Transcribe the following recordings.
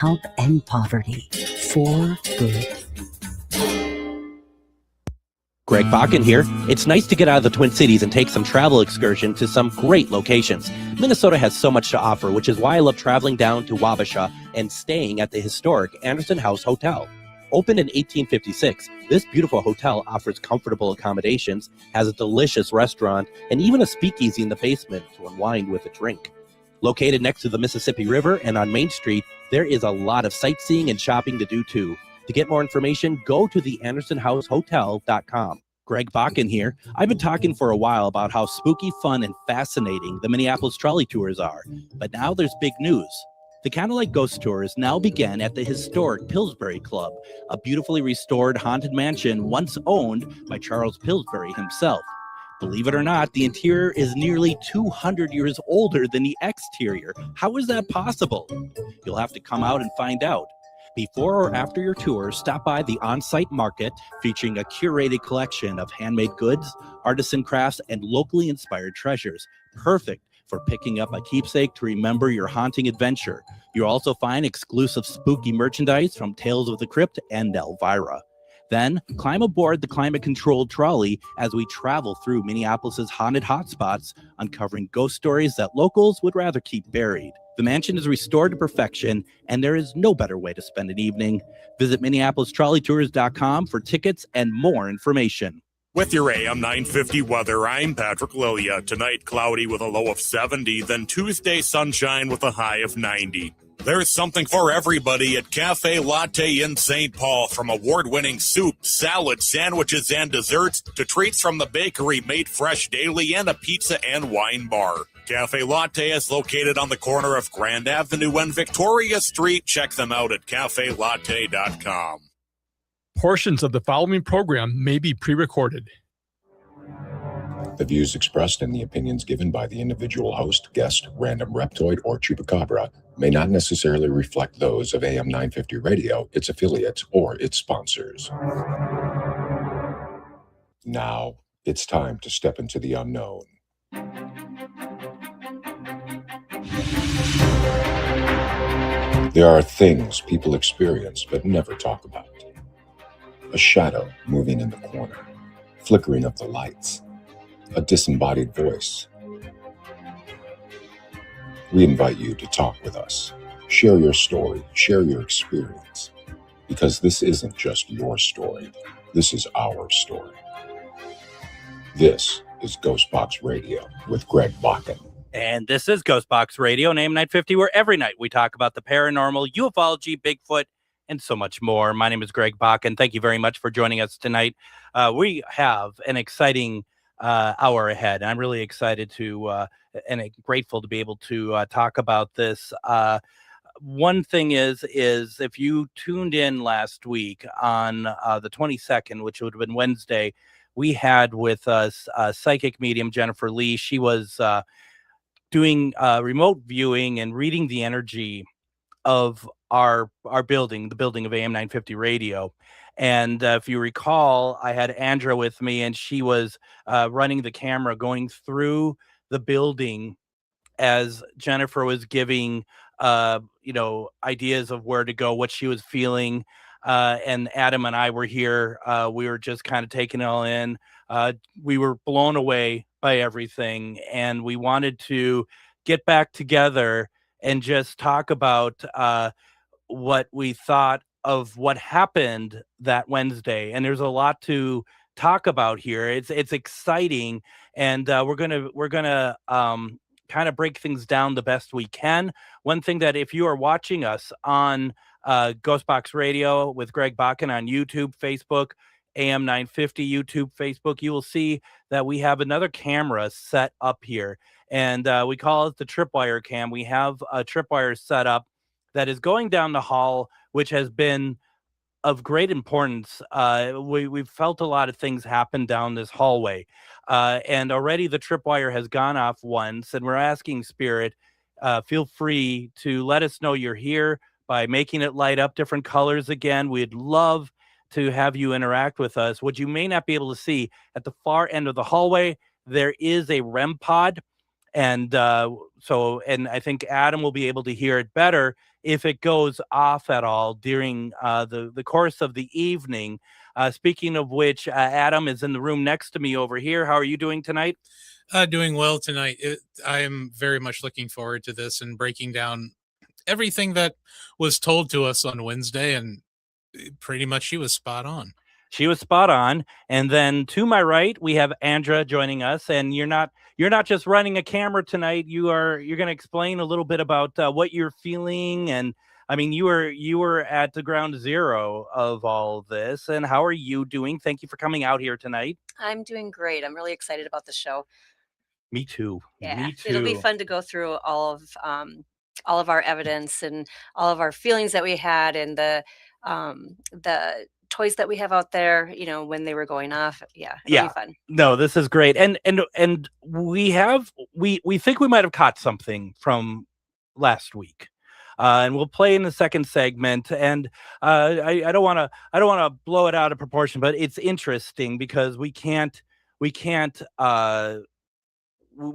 Help end poverty for good. Greg Bakun here. It's nice to get out of the Twin Cities and take some travel excursion to some great locations. Minnesota has so much to offer, which is why I love traveling down to Wabasha and staying at the historic Anderson House Hotel. Opened in 1856, this beautiful hotel offers comfortable accommodations, has a delicious restaurant, and even a speakeasy in the basement to unwind with a drink. Located next to the Mississippi River and on Main Street, there is a lot of sightseeing and shopping to do too. To get more information, go to theandersonhousehotel.com. Greg Bakun here. I've been talking for a while about how spooky, fun, and fascinating the Minneapolis trolley tours are. But now there's big news. The Candlelight Ghost Tours now begin at the historic Pillsbury Club, a beautifully restored haunted mansion once owned by Charles Pillsbury himself. Believe it or not, the interior is nearly 200 years older than the exterior. How is that possible? You'll have to come out and find out. Before or after your tour, stop by the on-site market featuring a curated collection of handmade goods, artisan crafts, and locally inspired treasures. Perfect for picking up a keepsake to remember your haunting adventure. You'll also find exclusive spooky merchandise from Tales of the Crypt and Elvira. Then climb aboard the climate-controlled trolley as we travel through Minneapolis's haunted hotspots, uncovering ghost stories that locals would rather keep buried. The mansion is restored to perfection, and there is no better way to spend an evening. Visit MinneapolisTrolleyTours.com for tickets and more information. With your AM950 weather, I'm Patrick Lilia. Tonight, cloudy with a low of 70, then Tuesday, sunshine with a high of 90. There's something for everybody at Cafe Latte in St. Paul. From award-winning soup, salad, sandwiches, and desserts to treats from the bakery made fresh daily and a pizza and wine bar. Cafe Latte is located on the corner of Grand Avenue and Victoria Street. Check them out at cafelatte.com. Portions of the following program may be pre-recorded. The views expressed and the opinions given by the individual host, guest, random reptoid, or chupacabra may not necessarily reflect those of AM950 Radio, its affiliates, or its sponsors. Now, it's time to step into the unknown. There are things people experience but never talk about. A shadow moving in the corner, flickering of the lights, a disembodied voice. We invite you to talk with us. Share your story, share your experience, because this isn't just your story. This is our story. This is GhostBox Radio with Greg Bakun. And this is GhostBox Radio and AM950, where every night we talk about the paranormal, ufology, Bigfoot, and so much more. My name is Greg Bakun. Thank you very much for joining us tonight. We have an exciting hour ahead. I'm really excited to and grateful to be able to talk about this. One thing is if you tuned in last week on the 22nd, which would have been Wednesday, we had with us psychic medium Jennifer Lee. She was doing remote viewing and reading the energy of our building, the building of AM950 Radio. And if you recall, I had Andra with me, and she was running the camera going through the building as Jennifer was giving ideas of where to go, what she was feeling. And Adam and I were here. We were just kind of taking it all in. We were blown away by everything, and we wanted to get back together and just talk about what we thought of what happened that Wednesday. And there's a lot to talk about here. It's exciting, and we're gonna kind of break things down the best we can. One thing that if you are watching us on GhostBox Radio with Greg Bakun on YouTube, Facebook, AM950 YouTube, Facebook, you will see that we have another camera set up here, and we call it the tripwire cam. We have a tripwire set up that is going down the hall, which has been of great importance. We've felt a lot of things happen down this hallway, and already the tripwire has gone off once, and we're asking Spirit, feel free to let us know you're here by making it light up different colors again. We'd love to have you interact with us. What you may not be able to see, at the far end of the hallway, there is a REM pod, And and I think Adam will be able to hear it better if it goes off at all during the course of the evening. Speaking of which, Adam is in the room next to me over here. How are you doing tonight? Doing well tonight. I am very much looking forward to this and breaking down everything that was told to us on Wednesday, and pretty much she was spot on. She was spot on. And then to my right, we have Andra joining us. And you're not just running a camera tonight. You're going to explain a little bit about what you're feeling. And I mean, you were at the ground zero of all this. And how are you doing? Thank you for coming out here tonight. I'm doing great. I'm really excited about the show. Me too. Yeah, Me too. it'll be fun to go through all of our evidence and all of our feelings that we had, and the toys that we have out there, when they were going off. Yeah, it'll be fun. No, this is great. And we think we might have caught something from last week. And we'll play in the second segment. And I don't want to blow it out of proportion, but it's interesting because we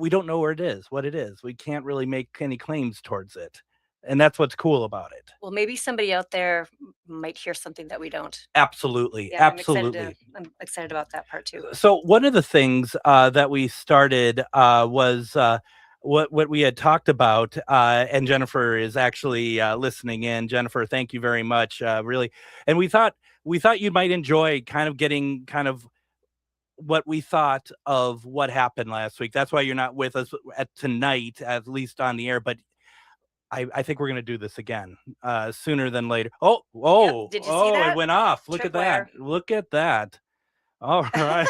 don't know what it is. We can't really make any claims towards it. And that's what's cool about it. Well, maybe somebody out there might hear something that we don't. Absolutely. Yeah, absolutely. I'm excited about that part too. So one of the things that we started was what we had talked about, and Jennifer is actually listening in. Jennifer, thank you very much. Really. And we thought you might enjoy kind of getting kind of what we thought of what happened last week. That's why you're not with us tonight, at least on the air, but I think we're going to do this again sooner than later. Yep. Did you see that? It went off. Look at that. Look at that. All right.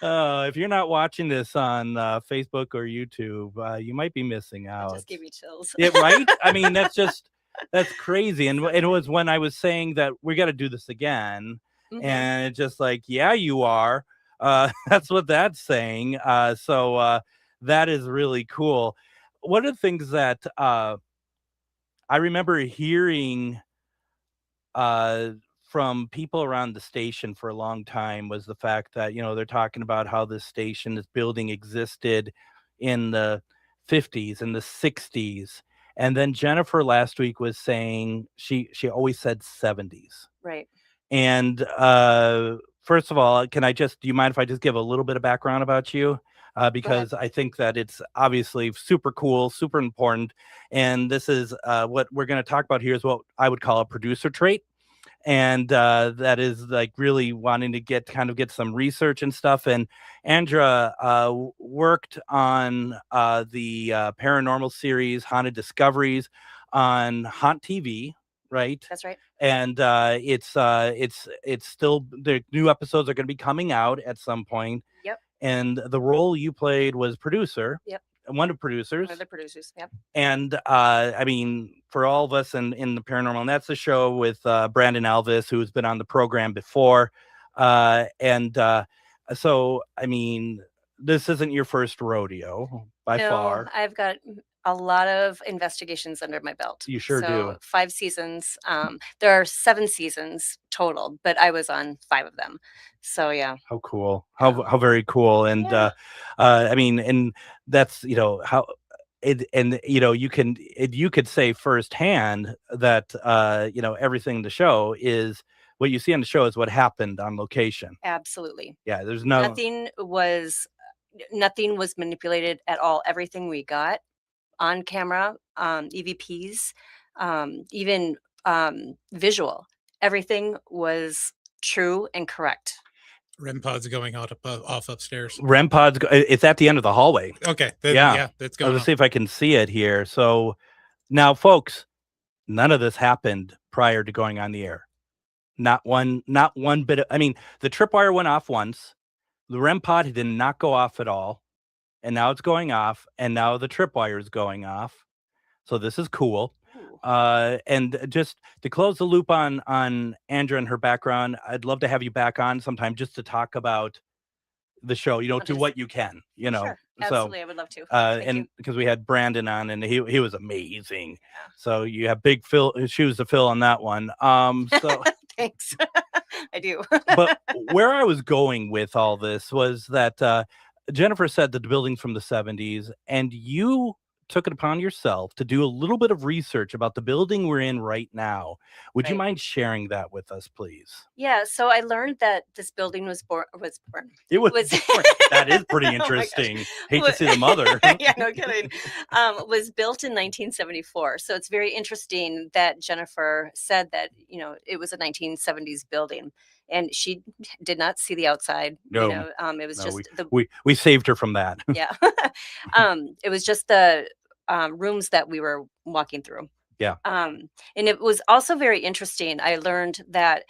If you're not watching this on Facebook or YouTube, you might be missing out. That just gave me chills. Yeah, right? I mean, that's crazy. And it was when I was saying that we got to do this again. Mm-hmm. And it's just like, yeah, you are. That's what that's saying. So that is really cool. One of the things that I remember hearing from people around the station for a long time was the fact that, they're talking about how this station, this building existed in the 50s and the 60s. And then Jennifer last week was saying she always said 70s. Right. And first of all, do you mind if I just give a little bit of background about you? Because I think that it's obviously super cool, super important. And this is what we're going to talk about here is what I would call a producer trait. And that is like really wanting to get some research and stuff. And Andra worked on the paranormal series Haunted Discoveries on Haunt TV. Right. That's right. And it's still, the new episodes are going to be coming out at some point. Yep. And the role you played was producer. Yep. One of the producers. Yep. And I mean, for all of us in the paranormal, and that's the show with Brandon Alvis, who's been on the program before. So, I mean, this isn't your first rodeo by far. I've got a lot of investigations under my belt. You sure do. 5 seasons. There are 7 seasons total, but I was on 5 of them. So yeah. How cool. How very cool. And I mean, and that's, how it, and you could say firsthand that everything in the show is what you see on the show is what happened on location. Absolutely. Yeah, there's nothing was manipulated at all. Everything we got on camera, EVPs, even visual, everything was true and correct. REM pods going off upstairs. REM pods, it's at the end of the hallway. Okay. That's going. Let's see if I can see it here. So now, folks, none of this happened prior to going on the air. Not one bit of, I mean, the tripwire went off once. The REM pod did not go off at all. And now it's going off. And now the tripwire is going off. So this is cool. And just to close the loop on Andra and her background, I'd love to have you back on sometime just to talk about the show, do what you can, Sure. Absolutely, I would love to. And because we had Brandon on and he was amazing. Yeah. So you have big shoes to fill on that one. So thanks. I do. But where I was going with all this was that Jennifer said that the building's from the 70s, and you took it upon yourself to do a little bit of research about the building we're in right now. Would you Right. mind sharing that with us, please? Yeah, so I learned that this building was born. It was Was born. That is pretty Oh my gosh. interesting. Hate to Wa- see the mother. Yeah, no kidding. Was built in 1974. So it's very interesting that Jennifer said that, it was a 1970s building, and she did not see the outside. No, it was no, just the we saved her from that. yeah. It was just the rooms that we were walking through. Yeah. And it was also very interesting. I learned that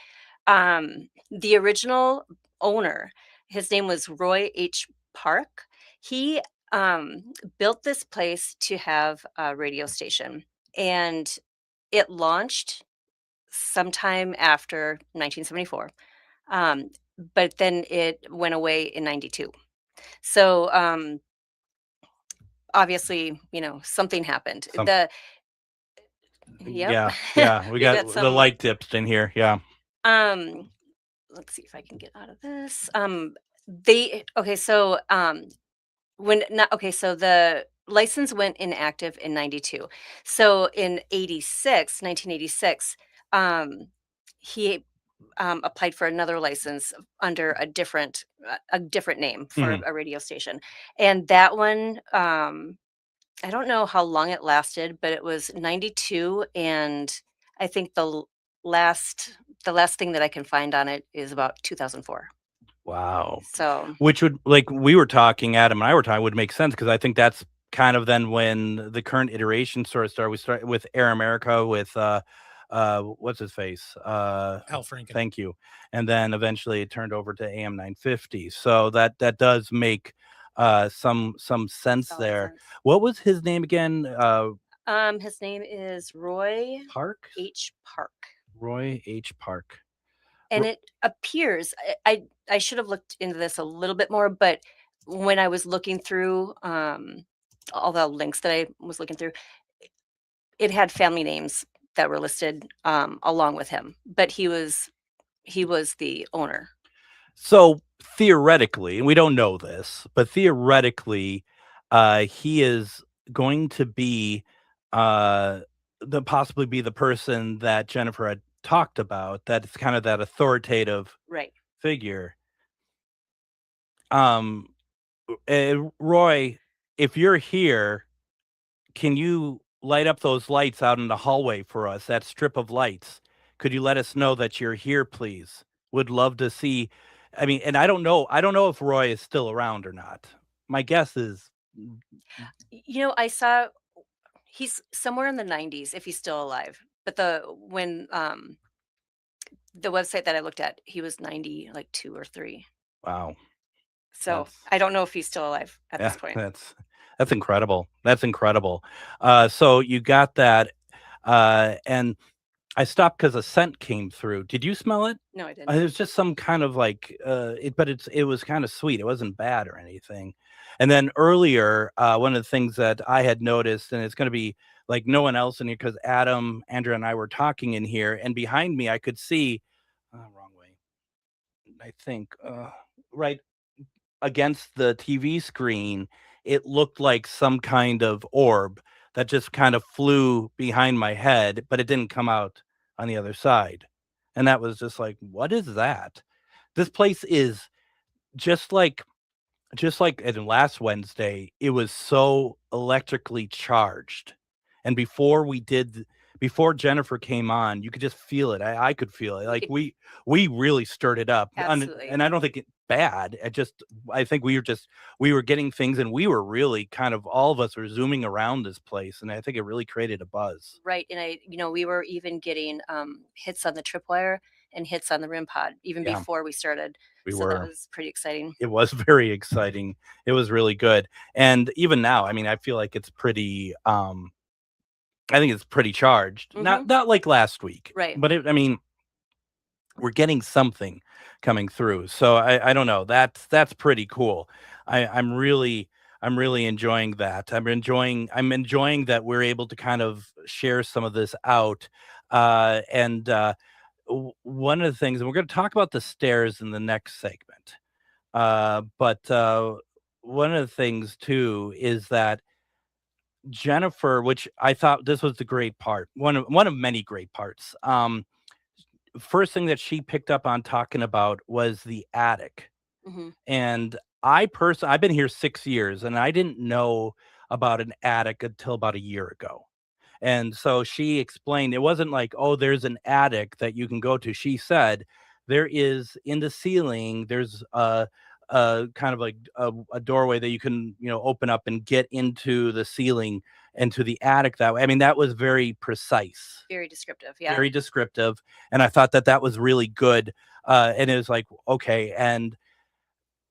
the original owner, his name was Roy H. Park. He built this place to have a radio station, and it launched sometime after 1974. But then it went away in 92. So obviously, something happened. Some- Yep. Yeah. We We got got the some- light dipped in here. Yeah. Let's see if I can get out of this. So the license went inactive in 92. So in 1986, he applied for another license under a different name for a radio station. And that one, I don't know how long it lasted, but it was 92, and I think the last thing that I can find on it is about 2004. Wow. So Which would, like we were talking, Adam and I were talking, would make sense, because I think that's kind of then when the current iteration sort of started. We started with Air America with what's his face? Al Franken. Thank you. And then eventually it turned over to AM950. So that does make some sense solid there. sense. What was his name again? His name is Roy Park? H. Park. Roy H. Park. And it appears I should have looked into this a little bit more, but when I was looking through all the links that I was looking through, it had family names that were listed along with him, but he was the owner. So theoretically, and we don't know this, but theoretically, he is going to be possibly be the person that Jennifer had talked about. That's kind of that authoritative Right. figure. Roy, if you're here, can you light up those lights out in the hallway for us? That strip of lights. Could you let us know that you're here, please? Would love to see. I mean, and I don't know if Roy is still around or not. My guess is, I saw he's somewhere in the 90s if he's still alive. But the website that I looked at, he was 90, like 2 or 3. wow. So That's- I don't know if he's still alive at this point. That's incredible. That's incredible. So you got that, and I stopped because a scent came through. Did you smell it? No, I didn't. It was just some kind of like, it was kind of sweet. It wasn't bad or anything. And then earlier, one of the things that I had noticed, and it's going to be like no one else in here, because Adam, Andra, and I were talking in here, and behind me I could see, wrong way, I think, right against the TV screen, it looked like some kind of orb that just kind of flew behind my head, but it didn't come out on the other side. And that was just like, what is that? This place is just like in last Wednesday, it was so electrically charged. And before Jennifer came on, you could just feel it. I could feel it. Like we really stirred it up. Absolutely. And I don't think it's bad. I think we were getting things, and we were really kind of, all of us were zooming around this place. And I think it really created a buzz. Right. And we were even getting hits on the tripwire and hits on the RIM pod even before we started. We so were. that was pretty exciting. It was very exciting. It was really good. And even now, I mean, I feel like it's pretty, I think it's pretty charged. Mhm. Not like last week. Right. But we're getting something coming through. So I don't know. That's pretty cool. I'm really enjoying that. I'm enjoying that we're able to kind of share some of this out. And one of the things, and we're going to talk about the stairs in the next segment. But one of the things too is that Jennifer, which I thought this was the great part, one of many great parts. First thing that she picked up on talking about was the attic. Mhm. And I've been here 6 years, and I didn't know about an attic until about a year ago. And so she explained, it wasn't like, oh, there's an attic that you can go to. She said there is, in the ceiling, there's a kind of like a doorway that you can, open up and get into the ceiling and to the attic that way. I mean, that was very precise, Very descriptive. Yeah. very descriptive. And I thought that was really good. And it was like, okay. And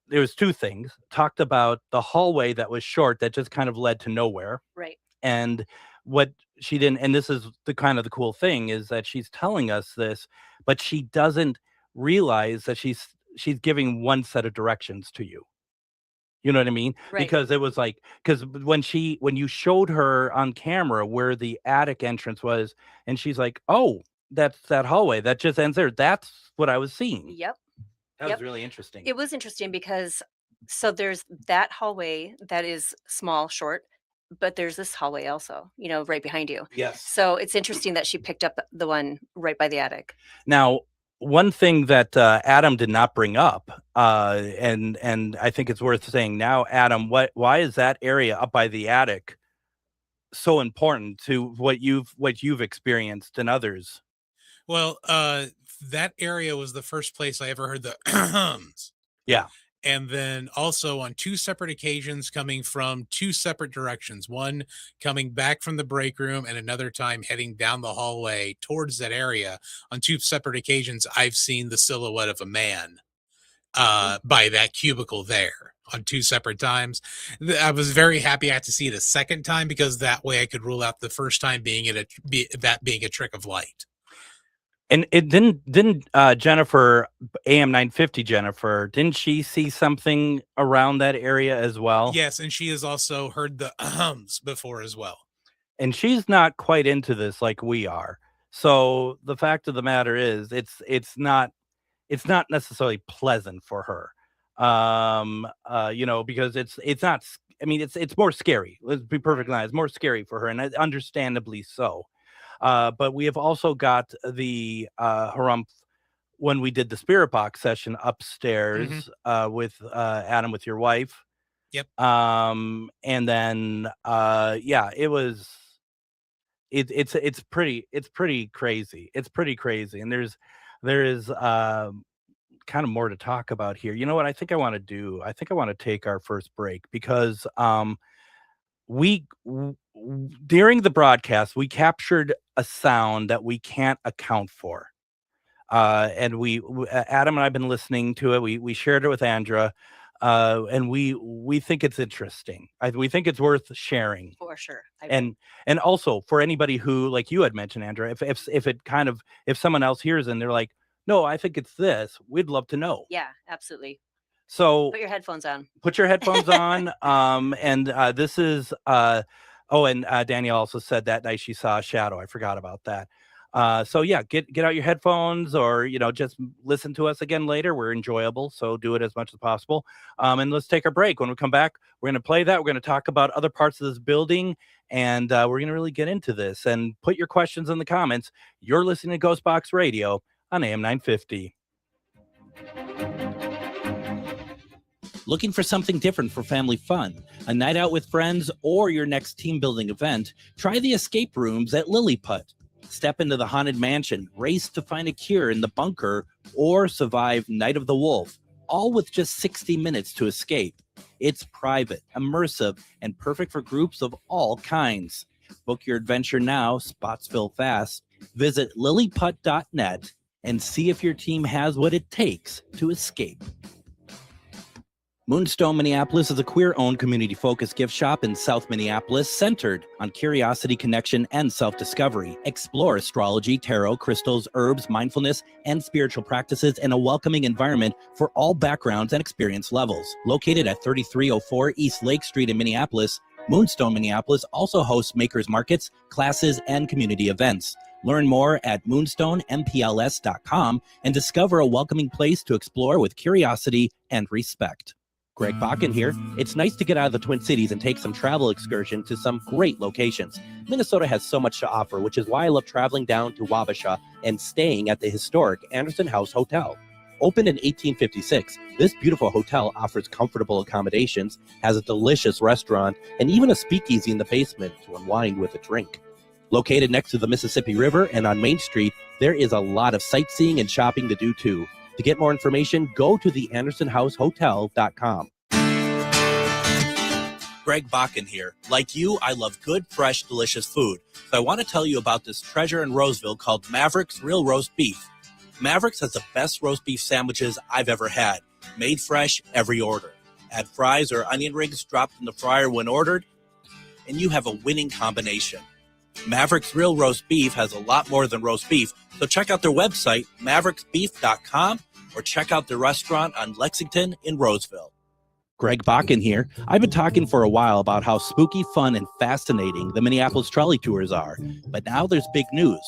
there was two things. Talked about the hallway that was short that just kind of led to nowhere. Right. And what she didn't, and this is the kind of the cool thing, is that she's telling us this, but she doesn't realize that she's giving one set of directions to you. You know what I mean? Right. Because it was like, because when you showed her on camera where the attic entrance was, and she's like, oh, that's that hallway that just ends there. That's what I was seeing. Yep. That was really interesting. It was interesting because so there's that hallway that is small, short, but there's this hallway also, right behind you. Yes. So it's interesting that she picked up the one right by the attic. Now, one thing that Adam did not bring up, and I think it's worth saying now, Adam, why is that area up by the attic so important to what you've experienced and others? Well, that area was the first place I ever heard the hums. Yeah. And then also on two separate occasions coming from two separate directions, one coming back from the break room and another time heading down the hallway towards that area. On two separate occasions, I've seen the silhouette of a man by that cubicle there on two separate times. I was very happy I had to see it a second time, because that way I could rule out the first time being a trick of light. And it didn't Jennifer, AM950 Jennifer, didn't she see something around that area as well? Yes, and she has also heard the hums before as well. And she's not quite into this like we are. So the fact of the matter is, it's not necessarily pleasant for her. Because it's not. I mean, it's more scary. Let's be perfectly honest, it's more scary for her, and understandably so. But we have also got the harumph when we did the spirit box session upstairs with Adam, with your wife. Yep. And then it was it's pretty crazy. It's pretty crazy, and there is kind of more to talk about here. You know what I think I want to do? I think I want to take our first break, because during the broadcast, we captured a sound that we can't account for. And Adam and I have been listening to it. We shared it with Andra, and we think it's interesting. We think it's worth sharing. For sure. And also for anybody who, like you had mentioned, Andra, if someone else hears and they're like, no, I think it's this, we'd love to know. Yeah, absolutely. So put your headphones on. And this is and Danielle also said that night she saw a shadow. I forgot about that. So yeah, get out your headphones, or just listen to us again later. We're enjoyable, so do it as much as possible. And let's take our break. When we come back, we're going to play that. We're going to talk about other parts of this building, and we're going to really get into this. And put your questions in the comments. You're listening to GhostBox Radio on AM950. Looking for something different for family fun, a night out with friends, or your next team building event? Try the escape rooms at Lilliput. Step into the haunted mansion, race to find a cure in the bunker, or survive Night of the Wolf, all with just 60 minutes to escape. It's private, immersive, and perfect for groups of all kinds. Book your adventure now, spots fill fast. Visit lilliput.net and see if your team has what it takes to escape. Moonstone Minneapolis is a queer-owned, community-focused gift shop in South Minneapolis centered on curiosity, connection, and self-discovery. Explore astrology, tarot, crystals, herbs, mindfulness, and spiritual practices in a welcoming environment for all backgrounds and experience levels. Located at 3304 East Lake Street in Minneapolis, Moonstone Minneapolis also hosts makers markets, classes, and community events. Learn more at moonstonempls.com and discover a welcoming place to explore with curiosity and respect. Greg Bakun here. It's nice to get out of the Twin Cities and take some travel excursion to some great locations. Minnesota has so much to offer, which is why I love traveling down to Wabasha and staying at the historic Anderson House Hotel. Opened in 1856, this beautiful hotel offers comfortable accommodations, has a delicious restaurant, and even a speakeasy in the basement to unwind with a drink. Located next to the Mississippi River and on Main Street, there is a lot of sightseeing and shopping to do too. To get more information, go to theandersonhousehotel.com. Greg Bakun here. Like you, I love good, fresh, delicious food. So I want to tell you about this treasure in Roseville called Maverick's Real Roast Beef. Maverick's has the best roast beef sandwiches I've ever had. Made fresh, every order. Add fries or onion rings dropped in the fryer when ordered, and you have a winning combination. Maverick's Real Roast Beef has a lot more than roast beef, so check out their website, mavericksbeef.com, or check out their restaurant on Lexington in Roseville. Greg Bakun here. I've been talking for a while about how spooky, fun, and fascinating the Minneapolis trolley tours are, but now there's big news.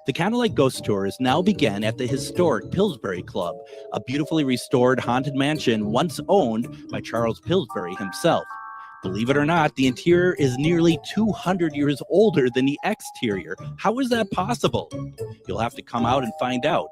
The Candlelight Ghost Tours now begin at the historic Pillsbury Club, a beautifully restored haunted mansion once owned by Charles Pillsbury himself. Believe it or not, the interior is nearly 200 years older than the exterior. How is that possible? You'll have to come out and find out.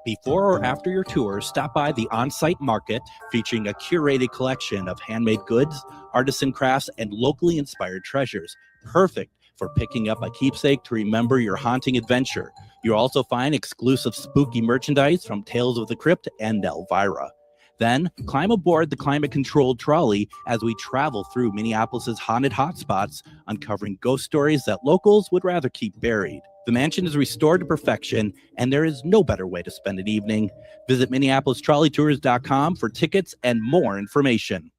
Before or after your tour, stop by the on-site market featuring a curated collection of handmade goods, artisan crafts, and locally inspired treasures. Perfect for picking up a keepsake to remember your haunting adventure. You'll also find exclusive spooky merchandise from Tales of the Crypt and Elvira. Then climb aboard the climate-controlled trolley as we travel through Minneapolis's haunted hotspots, uncovering ghost stories that locals would rather keep buried. The mansion is restored to perfection, and there is no better way to spend an evening. Visit MinneapolisTrolleyTours.com for tickets and more information.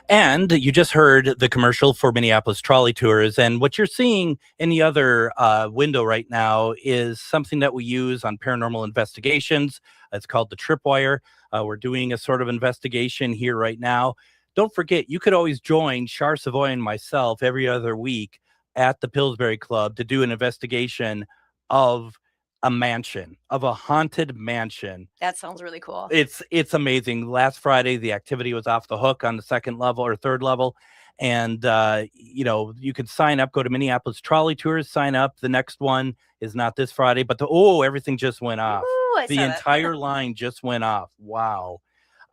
And you just heard the commercial for Minneapolis Trolley Tours. And what you're seeing in the other window right now is something that we use on paranormal investigations. It's called the Tripwire. We're doing a sort of investigation here right now. Don't forget, you could always join Char Savoy and myself every other week at the Pillsbury Club to do an investigation of a mansion, of a haunted mansion. That sounds really cool. It's amazing. Last Friday, the activity was off the hook on the second level or third level. And, you can sign up, go to Minneapolis Trolley Tours, sign up. The next one is not this Friday, but everything just went off. Ooh, the entire line just went off. Wow.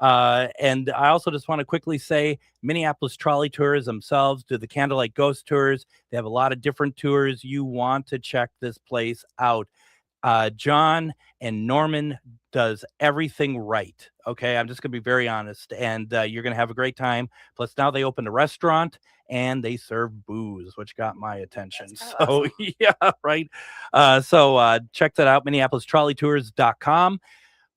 And I also just want to quickly say Minneapolis Trolley Tours themselves do the Candlelight Ghost Tours. They have a lot of different tours. You want to check this place out. John and Norman does everything right. Okay, I'm just going to be very honest, and you're going to have a great time. Plus, now they opened a restaurant and they serve booze, which got my attention. So, awesome. Yeah, right. So check that out, MinneapolisTrolleyTours.com.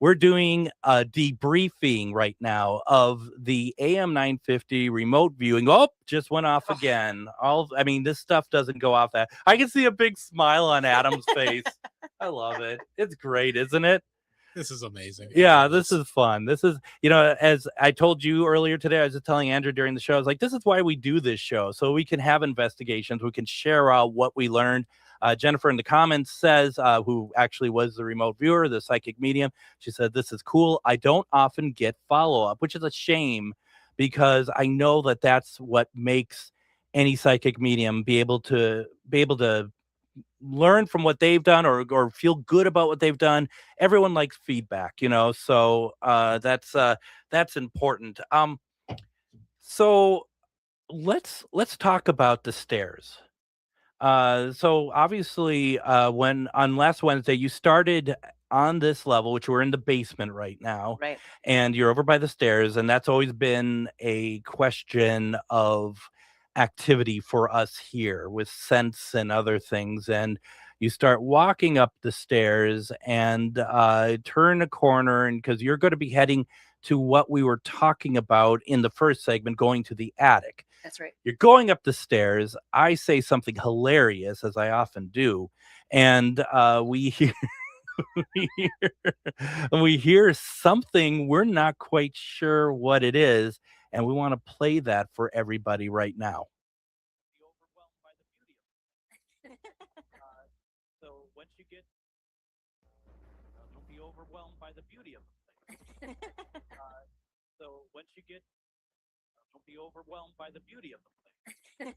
We're doing a debriefing right now of the AM950 remote viewing. Oh, just went off again. This stuff doesn't go off that. I can see a big smile on Adam's face. I love it. It's great, isn't it? This is amazing. Yeah, this is fun. This is, as I told you earlier today, I was just telling Andrew during the show, I was like, this is why we do this show. So we can have investigations. We can share out what we learned. Jennifer in the comments says, who actually was the remote viewer, the psychic medium, she said, this is cool. I don't often get follow-up, which is a shame because I know that that's what makes any psychic medium be able to learn from what they've done or feel good about what they've done. Everyone likes feedback, so that's important. So let's talk about the stairs. So obviously, when on last Wednesday you started on this level, which we're in the basement right now, Right. and you're over by the stairs, and that's always been a question of activity for us here with sense and other things. And you start walking up the stairs and turn a corner, and because you're going to be heading to what we were talking about in the first segment, going to the attic. That's right. You're going up the stairs. I say something hilarious, as I often do, and we hear we hear something. We're not quite sure what it is, and we want to play that for everybody right now. So once you get, don't be overwhelmed by the beauty of the place. So once you get, don't be overwhelmed by the beauty of the place.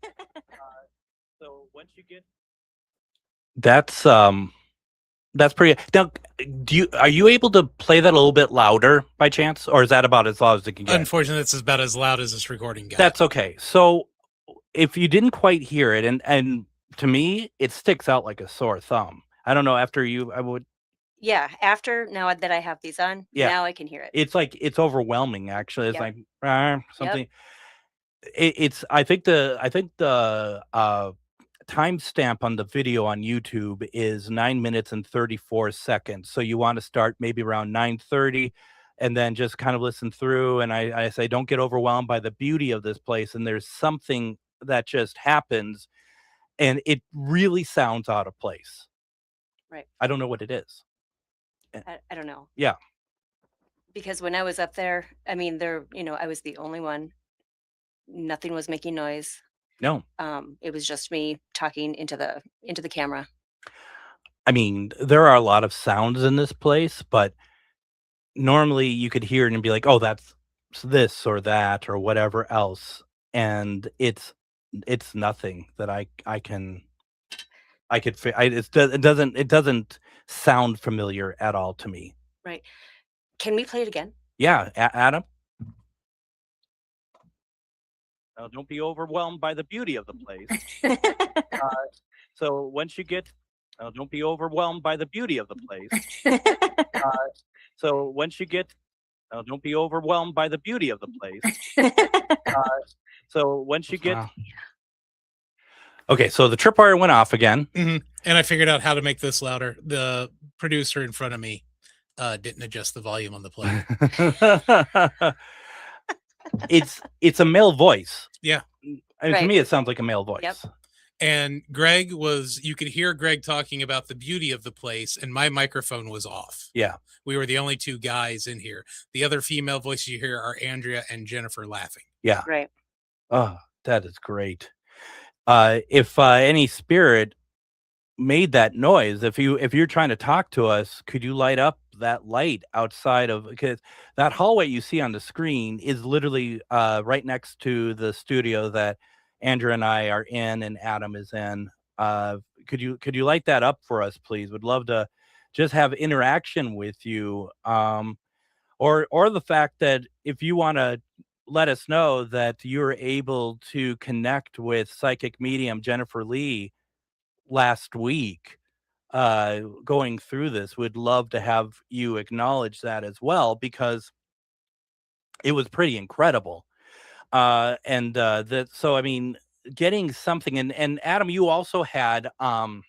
So once you get. That's pretty. Now, are you able to play that a little bit louder by chance, or is that about as loud as it can get? Unfortunately, it's about as loud as this recording got. That's okay. So if you didn't quite hear it, and to me, it sticks out like a sore thumb. I don't know. I would. Yeah, after now that I have these on, now I can hear it. It's like it's overwhelming. Actually, it's Yep. like something. Yep. I think the timestamp on the video on YouTube is 9 minutes and 34 seconds. So you want to start maybe around 9:30 and then just kind of listen through. And I say, don't get overwhelmed by the beauty of this place. And there's something that just happens and it really sounds out of place. Right. I don't know what it is. I don't know. Yeah. Because when I was up there, I mean, I was the only one. Nothing was making noise. No. It was just me talking into the camera. I mean, there are a lot of sounds in this place, but normally you could hear it and be like, "Oh, that's this or that or whatever else," and it's nothing that it doesn't sound familiar at all to me. Right? Can we play it again? Yeah, Adam. Now, don't be overwhelmed by the beauty of the place. So once you get, don't be overwhelmed by the beauty of the place. So once you get, don't be overwhelmed by the beauty of the place. So once you get. Wow. Okay, so the tripwire went off again. Mm-hmm. And I figured out how to make this louder. The producer in front of me didn't adjust the volume on the play. It's a male voice. Yeah. I mean, to me, it sounds like a male voice. Yep. And you could hear Greg talking about the beauty of the place, and my microphone was off. Yeah. We were the only two guys in here. The other female voices you hear are Andrea and Jennifer laughing. Yeah. Right. Oh, that is great. If any spirit made that noise, if you're trying to talk to us, could you light up that light outside of, because that hallway you see on the screen is literally right next to the studio that Andra and I are in and Adam is in. Could you light that up for us, please? Would love to just have interaction with you. Or the fact that if you want to let us know that you're able to connect with psychic medium Jennifer Lee last week, going through this, would love to have you acknowledge that as well, because it was pretty incredible. So I mean, getting something, and Adam, you also had an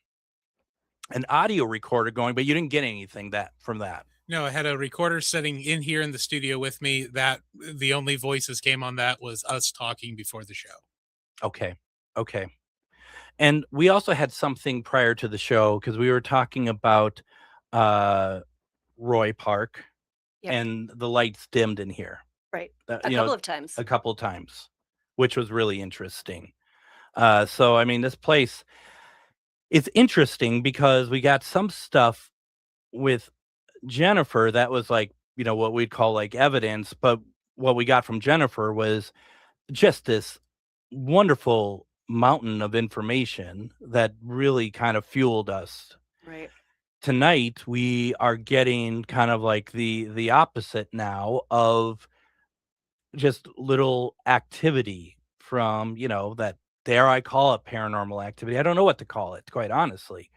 audio recorder going, but you didn't get anything from that. No, I had a recorder sitting in here in the studio with me. That the only voices came on that was us talking before the show. Okay. And we also had something prior to the show, because we were talking about Roy Park. Yep. And the lights dimmed in here. Right. A couple of times, which was really interesting. So, I mean, this place, it's interesting because we got some stuff with Jennifer that was like, what we'd call like evidence. But what we got from Jennifer was just this wonderful mountain of information that really kind of fueled us. Right. Tonight, we are getting kind of like the opposite now of just little activity from, that, dare I call it, paranormal activity. I don't know what to call it, quite honestly.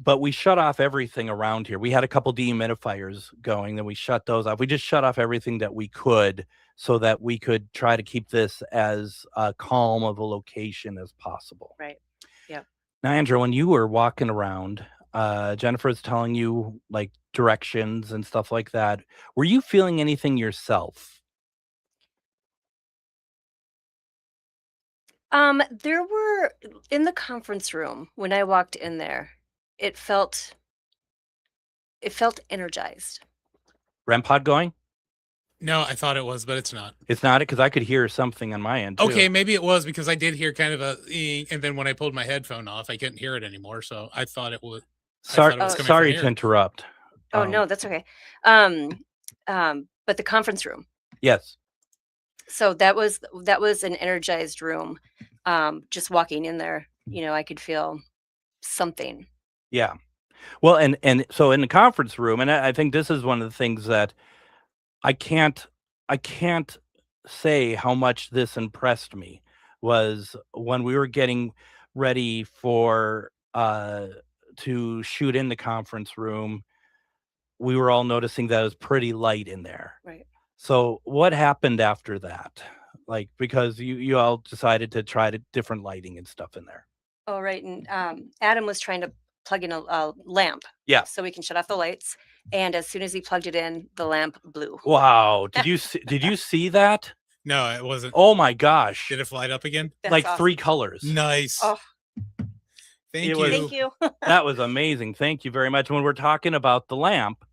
But we shut off everything around here. We had a couple dehumidifiers going, then we shut those off. We just shut off everything that we could so that we could try to keep this as calm of a location as possible. Right. Yeah. Now, Andrew, when you were walking around, Jennifer's telling you like directions and stuff like that. Were you feeling anything yourself? There were, in the conference room, when I walked in there, it felt energized. REM pod going? No, I thought it was, but it's not. It's not it, because I could hear something on my end too. Okay, maybe it was, because I did hear kind of and then when I pulled my headphone off, I couldn't hear it anymore. So I thought it was. Sorry to interrupt. Oh, no, that's okay. But the conference room. Yes. So that was an energized room. Just walking in there, I could feel something. Yeah. Well, and so in the conference room, and I think this is one of the things that I can't say how much this impressed me, was when we were getting ready for to shoot in the conference room, we were all noticing that it was pretty light in there. Right. So what happened after that? Like, because you all decided to try different lighting and stuff in there. Oh, right. And Adam was trying to plug in a lamp. Yeah. So we can shut off the lights. And as soon as he plugged it in, the lamp blew. Wow. Did you see that? No, it wasn't. Oh my gosh. Did it light up again? That's like awesome. 3 colors. Nice. Oh, Thank It you. was- thank you. That was amazing. Thank you very much. When we're talking about the lamp,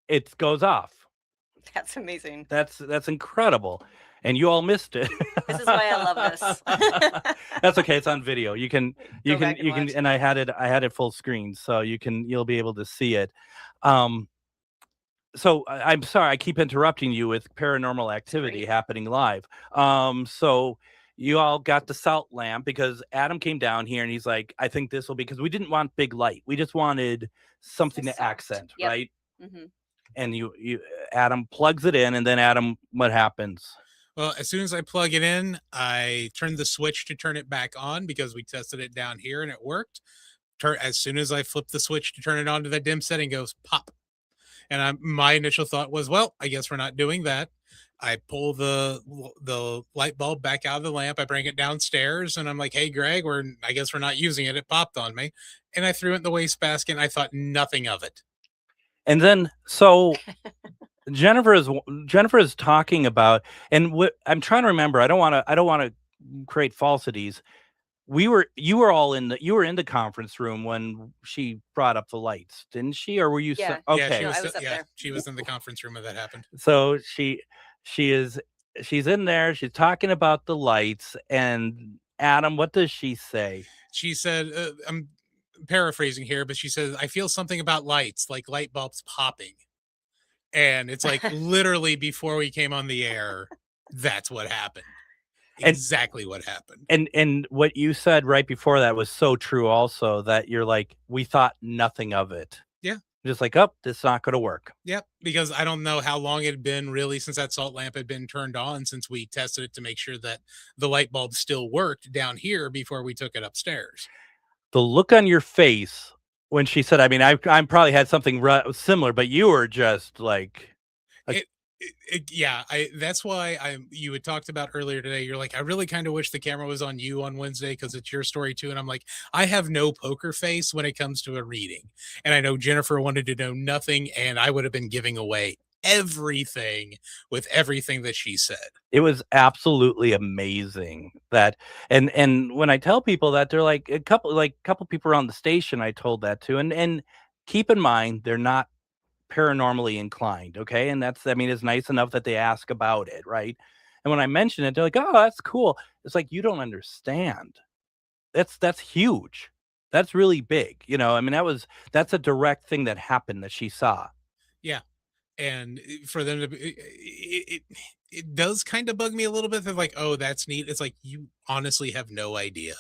it goes off. That's amazing. That's incredible. And you all missed it. This is why I love this. That's okay. It's on video. You can back and watch. and I had it full screen, so you'll be able to see it. So I'm sorry, I keep interrupting you with paranormal activity happening live. So you all got the salt lamp because Adam came down here and he's like, I think this will be, because we didn't want big light. We just wanted something to Soft. accent, Yep. right? Hmm. And you Adam plugs it in, and then Adam, what happens? Well, as soon as I plug it in, I turned the switch to turn it back on because we tested it down here and it worked. As soon as I flip the switch to turn it on to that dim setting, goes pop. And my initial thought was, well, I guess we're not doing that. I pull the light bulb back out of the lamp. I bring it downstairs and I'm like, hey, Greg, I guess we're not using it. It popped on me. And I threw it in the wastebasket and I thought nothing of it. And then, so Jennifer is talking about, and I'm trying to remember. I don't want to create falsities. You were in the conference room when she brought up the lights, didn't she? Or were you? Yeah. Okay. No, I was up there. She was in the conference room when that happened. So she's in there. She's talking about the lights, and Adam, what does she say? She said, I'm paraphrasing here, but she says, I feel something about lights, like light bulbs popping. And it's like literally before we came on the air, that's what happened. Exactly what happened. And what you said right before that was so true also, that you're like, we thought nothing of it. Yeah. Just like, oh, this is not going to work. Yep. Because I don't know how long it had been really since that salt lamp had been turned on, since we tested it to make sure that the light bulb still worked down here before we took it upstairs. The look on your face when she said, I mean, I probably had something similar, but you were just like that's why you had talked about earlier today. You're like, I really kind of wish the camera was on you on Wednesday because it's your story too. And I'm like, I have no poker face when it comes to a reading. And I know Jennifer wanted to know nothing, and I would have been giving away everything with everything that she said. It was absolutely amazing that, and when I tell people that, they're like, a couple people around the station I told that to, and keep in mind, they're not paranormally inclined, okay? And it's nice enough that they ask about it, right? And when I mention it, they're like, oh, that's cool. It's like, you don't understand. That's huge. That's really big. I mean, that's a direct thing that happened that she saw. Yeah. And for them to it does kind of bug me a little bit. They're like, oh, that's neat. It's like, you honestly have no idea.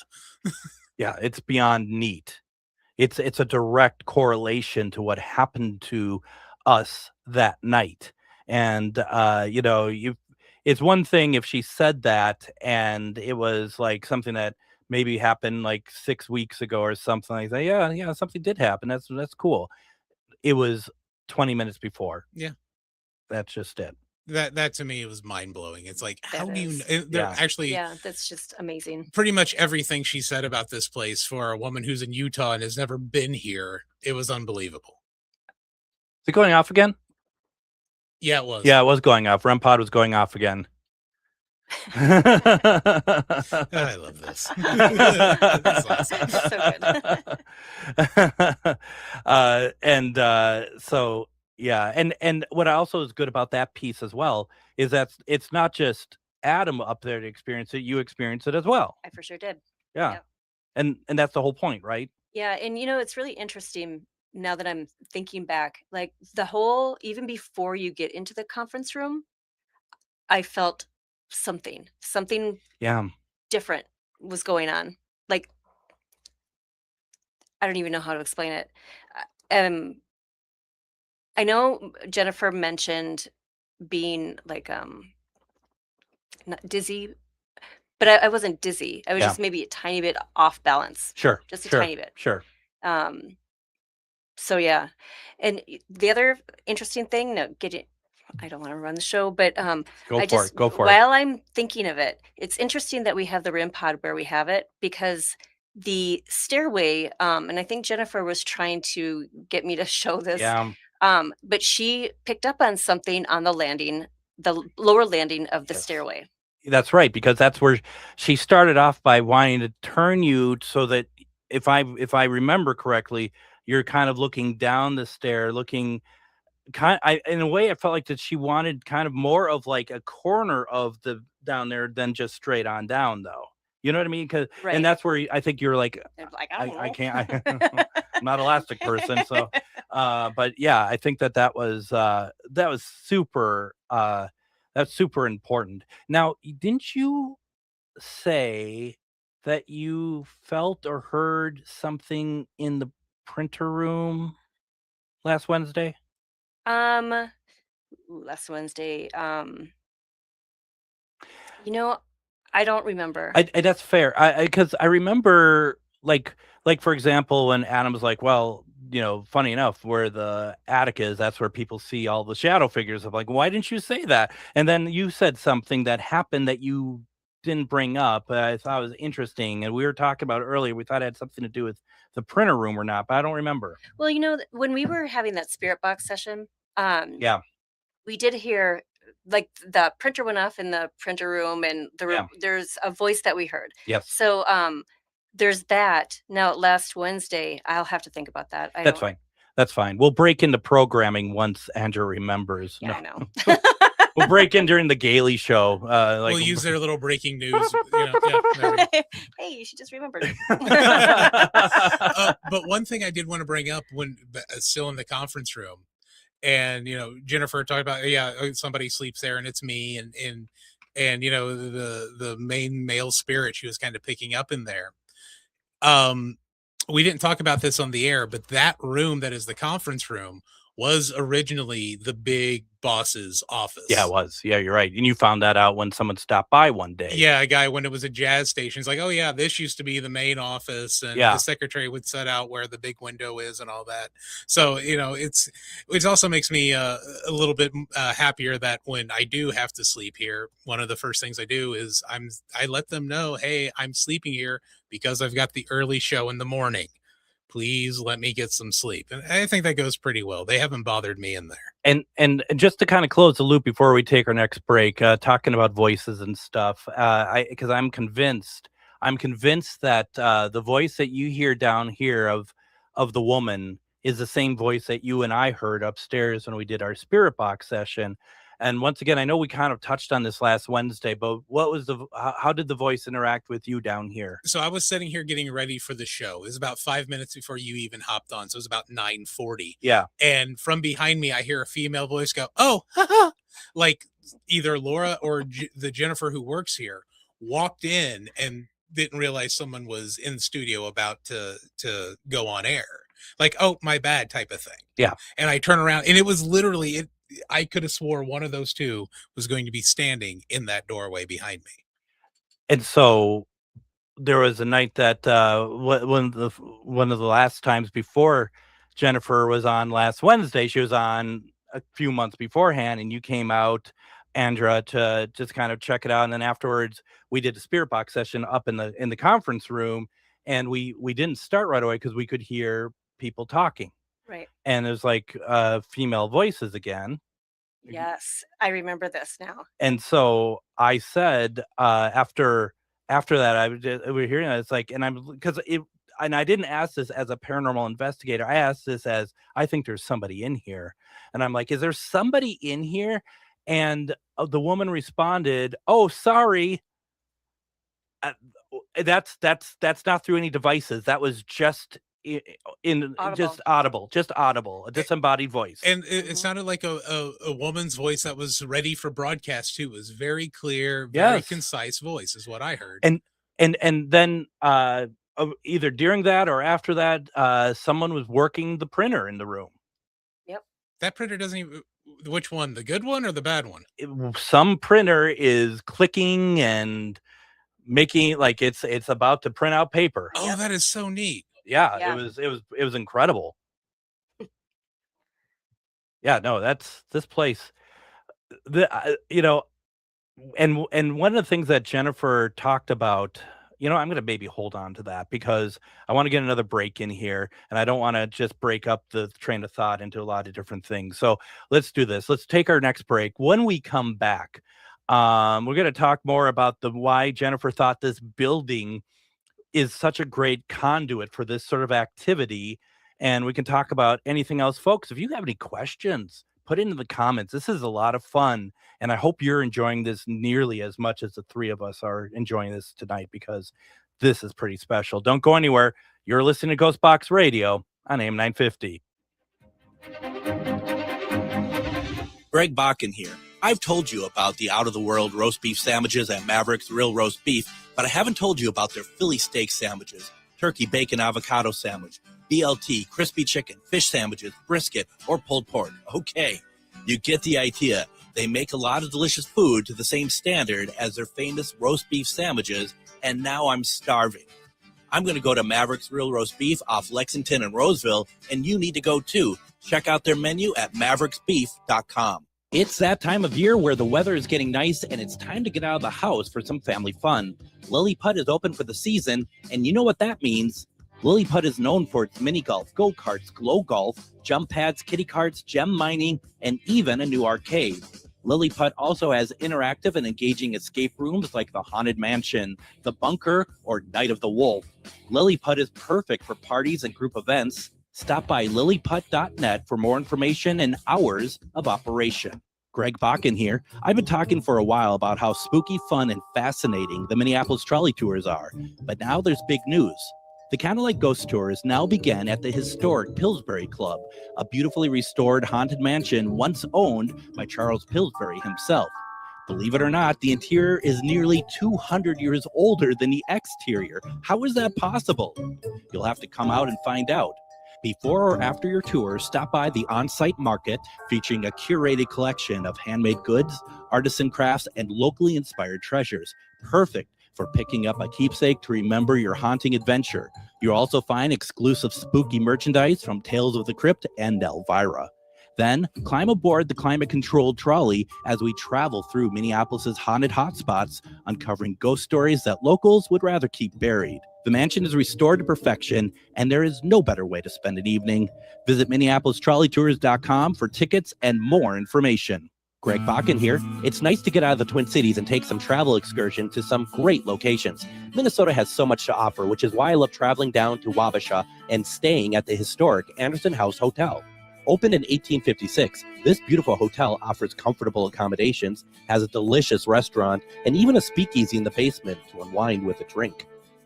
Yeah, it's beyond neat. It's a direct correlation to what happened to us that night. And it's one thing if she said that and it was like something that maybe happened like 6 weeks ago or something like that. Yeah, something did happen. That's cool. It was 20 minutes before. Yeah. That's just it. That to me, it was mind blowing. It's like, how do you Yeah. Yeah, that's just amazing. Pretty much everything she said about this place for a woman who's in Utah and has never been here, it was unbelievable. Is it going off again? Yeah, it was. Yeah, it was going off. REM pod was going off again. I love this. That's awesome. So good. So yeah, and what also is good about that piece as well is that it's not just Adam up there to experience it, you experience it as well. I for sure did. Yeah. Yep. And that's the whole point, right? Yeah, and it's really interesting now that I'm thinking back, like the whole, even before you get into the conference room, I felt something Yeah. different was going on. Like, I don't even know how to explain it. Um, I know Jennifer mentioned being like, not dizzy, but I wasn't dizzy. I was Yeah. just maybe a tiny bit off balance, Sure. just a Sure. tiny bit. Sure. Um, so yeah. And the other interesting thing, no, I don't want to run the show, but Go I for just it. Go for it. while I'm thinking of it, it's interesting that we have the RIM pod where we have it, because the stairway, and I think Jennifer was trying to get me to show this, Yeah. but she picked up on something on the landing, the lower landing of the Yes. stairway. That's right, because that's where she started off by wanting to turn you so that if I remember correctly, you're kind of looking down the stair, looking in a way I felt like that she wanted kind of more of like a corner of the down there than just straight on down, though. You know what I mean? And Right. that's where I think you're like, They're like, I don't know. I can't, I'm not elastic person. So, but yeah, I think that was super, that's super important. Now, didn't you say that you felt or heard something in the printer room last Wednesday? Last Wednesday, you know, I don't remember. That's fair. Because I remember, like for example, when Adam was like, "Well, funny enough, where the attic is, that's where people see all the shadow figures." Of like, why didn't you say that? And then you said something that happened that you didn't bring up. I thought was interesting, and we were talking about it earlier. We thought it had something to do with the printer room or not, but I don't remember. Well, when we were having that spirit box session, Yeah, we did hear like the printer went off in the printer room, and there's a voice that we heard. yes, So there's that. Now, last Wednesday, I'll have to think about that. that's fine. That's fine. We'll break into programming once Andrew remembers. Yeah, No. I know. We'll break in during the Gailey show. We'll use their little breaking news. There we go. Hey, she just remembered. But one thing I did want to bring up when still in the conference room, and Jennifer talked about, somebody sleeps there and it's me, and the main male spirit she was kind of picking up in there. We didn't talk about this on the air, but that room that is the conference room was originally the big boss's office. Yeah, it was. Yeah, you're right. And you found that out when someone stopped by one day. Yeah, a guy, when it was a jazz station, he's like, "Oh yeah, this used to be the main office," and the secretary would set out where the big window is and all that. So it also makes me a little bit happier that when I do have to sleep here, one of the first things I do is I let them know, "Hey, I'm sleeping here because I've got the early show in the morning. Please let me get some sleep." And I think that goes pretty well. They haven't bothered me in there. And just to kind of close the loop before we take our next break, talking about voices and stuff, because I'm convinced that the voice that you hear down here of the woman is the same voice that you and I heard upstairs when we did our spirit box session. And once again, I know we kind of touched on this last Wednesday, but how did the voice interact with you down here? So I was sitting here getting ready for the show. It was about 5 minutes before you even hopped on. So it was about 9:40. Yeah. And from behind me, I hear a female voice go, "Oh, haha," like either Laura or the Jennifer who works here walked in and didn't realize someone was in the studio about to go on air. Like, "Oh, my bad," type of thing. Yeah. And I turn around and it was literally I could have swore one of those two was going to be standing in that doorway behind me. And so there was a night that one of the last times before Jennifer was on last Wednesday, she was on a few months beforehand, and you came out, Andra, to just kind of check it out. And then afterwards, we did a spirit box session up in the conference room, and we didn't start right away because we could hear people talking. Right. And it was like female voices again. Yes, I remember this now. And so I said after that, we were hearing that, it's like, and I didn't ask this as a paranormal investigator. I asked this as, I think there's somebody in here. And I'm like, is there somebody in here? And the woman responded, "Oh, sorry. That's not through any devices. That was just in Audible. just audible, a disembodied voice. And it sounded like a woman's voice that was ready for broadcast too. It was very clear, very concise voice is what I heard. And then either during that or after that, someone was working the printer in the room. Yep. That printer doesn't even, which one, the good one or the bad one? Some printer is clicking and making like it's about to print out paper. Oh, that is so neat. Yeah. It was incredible. Yeah, no, that's this place. And one of the things that Jennifer talked about, I'm going to maybe hold on to that because I want to get another break in here, and I don't want to just break up the train of thought into a lot of different things. So let's do this. Let's take our next break. When we come back, we're going to talk more about why Jennifer thought this building is such a great conduit for this sort of activity. And we can talk about anything else. Folks, if you have any questions, put it in the comments. This is a lot of fun. And I hope you're enjoying this nearly as much as the three of us are enjoying this tonight, because this is pretty special. Don't go anywhere. You're listening to GhostBox Radio on AM950. Greg Bakun here. I've told you about the out-of-the-world roast beef sandwiches at Mavericks Real Roast Beef, but I haven't told you about their Philly steak sandwiches, turkey bacon avocado sandwich, BLT, crispy chicken, fish sandwiches, brisket, or pulled pork. Okay, you get the idea. They make a lot of delicious food to the same standard as their famous roast beef sandwiches, and now I'm starving. I'm going to go to Mavericks Real Roast Beef off Lexington and Roseville, and you need to go too. Check out their menu at mavericksbeef.com. It's that time of year where the weather is getting nice and it's time to get out of the house for some family fun. Lily Putt is open for the season, and you know what that means. Lily Putt is known for its mini golf, go-karts, glow golf, jump pads, kiddie carts, gem mining, and even a new arcade. Lily Putt also has interactive and engaging escape rooms like the Haunted Mansion, the Bunker, or Night of the Wolf. Lily Putt is perfect for parties and group events. Stop by lilyputt.net for more information and hours of operation. Greg Bakun here. I've been talking for a while about how spooky, fun, and fascinating the Minneapolis trolley tours are, but now there's big news. The Candlelight Ghost Tours now begin at the historic Pillsbury Club, a beautifully restored haunted mansion once owned by Charles Pillsbury himself. Believe it or not, the interior is nearly 200 years older than the exterior. How is that possible? You'll have to come out and find out. Before or after your tour, stop by the on-site market featuring a curated collection of handmade goods, artisan crafts, and locally inspired treasures. Perfect for picking up a keepsake to remember your haunting adventure. You'll also find exclusive spooky merchandise from Tales of the Crypt and Elvira. Then climb aboard the climate-controlled trolley as we travel through Minneapolis's haunted hotspots, uncovering ghost stories that locals would rather keep buried. The mansion is restored to perfection, and there is no better way to spend an evening. Visit MinneapolisTrolleyTours.com for tickets and more information. Greg Bakun here. It's nice to get out of the Twin Cities and take some travel excursion to some great locations. Minnesota has so much to offer, which is why I love traveling down to Wabasha and staying at the historic Anderson House Hotel. Opened in 1856, this beautiful hotel offers comfortable accommodations, has a delicious restaurant, and even a speakeasy in the basement to unwind with a drink.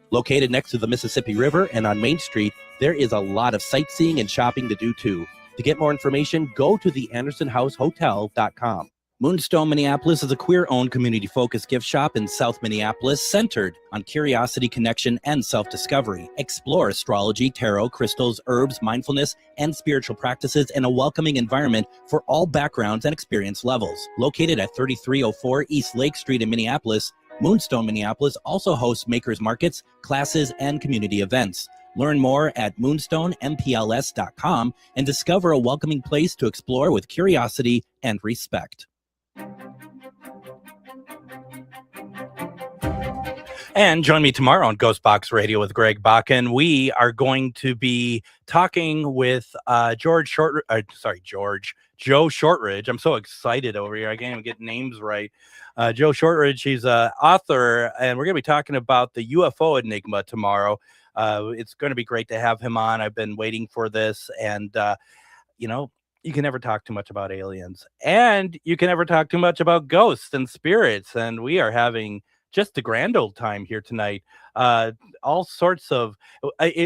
Located next to the Mississippi River and on Main Street, there is a lot of sightseeing and shopping to do too. To get more information, go to the AndersonHouseHotel.com. Moonstone Minneapolis is a queer-owned, community-focused gift shop in South Minneapolis centered on curiosity, connection, and self-discovery. Explore astrology, tarot, crystals, herbs, mindfulness, and spiritual practices in a welcoming environment for all backgrounds and experience levels. Located at 3304 East Lake Street in Minneapolis, Moonstone Minneapolis also hosts makers markets, classes, and community events. Learn more at moonstoneMPLS.com and discover a welcoming place to explore with curiosity and respect. And join me tomorrow on GhostBox Radio with Greg Bakun. We are going to be talking with Joe Shortridge. I'm so excited over here. I can't even get names right. Joe Shortridge, he's an author, and we're going to be talking about the UFO enigma tomorrow. It's going to be great to have him on. I've been waiting for this, and you can never talk too much about aliens, and you can never talk too much about ghosts and spirits, and we are having just a grand old time here tonight. All sorts of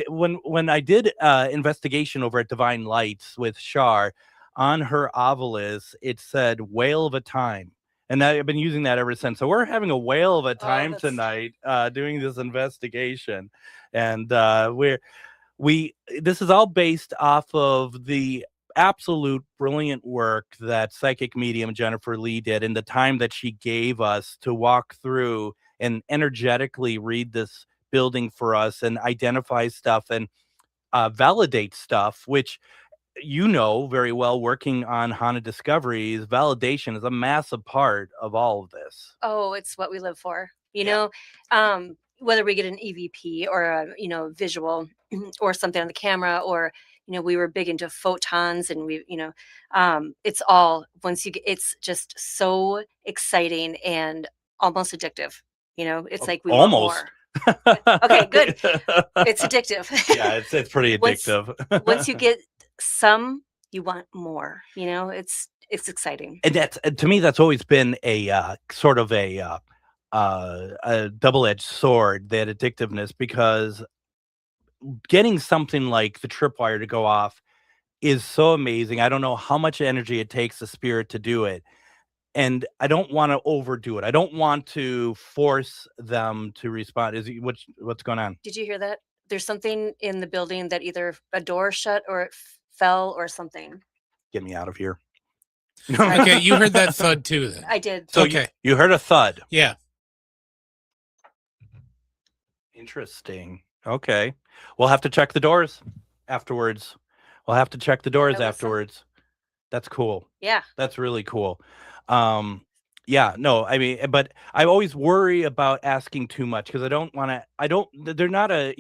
when I did investigation over at Divine Lights with Shar, on her ovalis it said "whale of a time," and I've been using that ever since. So we're having a whale of a time tonight doing this investigation, and this is all based off of the absolute brilliant work that psychic medium Jennifer Lee did in the time that she gave us to walk through and energetically read this building for us and identify stuff and validate stuff, which very well, working on haunted discoveries, validation is a massive part of all of this. Oh, it's what we live for. Whether we get an EVP or a visual or something on the camera, or we were big into photons, and it's all it's just so exciting and almost addictive. It's like we want more. Okay, good. It's addictive. Yeah, it's pretty addictive. Once you get some, you want more. It's exciting. And that's, to me, that's always been a sort of a double-edged sword, that addictiveness, because getting something like the tripwire to go off is so amazing. I don't know how much energy it takes the spirit to do it. And I don't want to overdo it. I don't want to force them to respond. What's going on? Did you hear that? There's something in the building that either a door shut or it fell or something. Get me out of here. Okay, you heard that thud too then. I did. So okay. You heard a thud. Yeah. Interesting. Okay. We'll have to check the doors afterwards. That's cool. Yeah. That's really cool. Yeah, no, I mean, but I always worry about asking too much, because they're not a